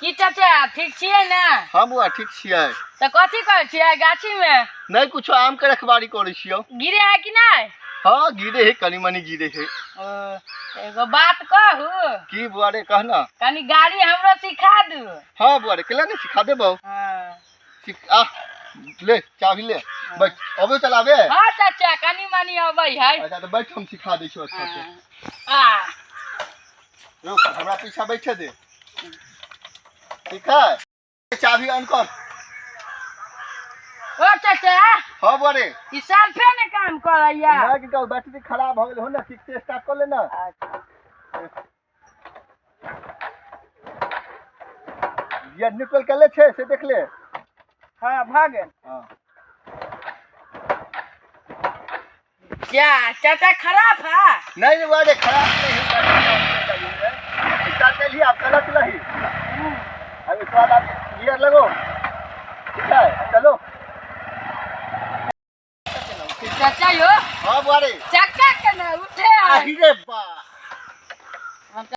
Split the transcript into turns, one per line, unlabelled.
की चाचा ठीक छियै ना?
हाँ बुआ ठीक छियै।
तो कथी करै छियै गाछी में?
नहीं कुछ आम के रखवारी करै छियो।
गिरे है कि नहीं?
हाँ गिरे है, कनी मनी गिरे है।
एगो बात कहू।
की बुआ रे कहना।
कनी गाड़ी हमरो सिखा दू।
हाँ बुआ रे केला नहीं सिखा देबो।
हाँ।
ले चाबी ले। बैठ अबे चलावे।
हाँ चाचा कनी मनी अबै है।
अच्छा तो बैठ हम सिखा दै छियो अच्छा से। रुक हमरा पीछा बैठे दे। ठीक है चाबी ऑन कर।
ओ चाचा।
हाँ बुआ रे।
ई सेल्फे ने काम करैया।
ना कि कहू बैटरी खराब हो गेल हो ना, ठीक से स्टार्ट कर ले ना। ये निकल के ले छे से देख ले।
हाँ भागे।
हाँ
क्या चाचा खराब है?
नहीं बुआ रे खराब नहीं है। स्टार्ट कर लिया आप चला चला ही। अब इसके बाद आप गियर लगो। ठीक है चलो।
चाचा यो।
हाँ बुआ रे।
चक्का के ना उठे।
अरे बा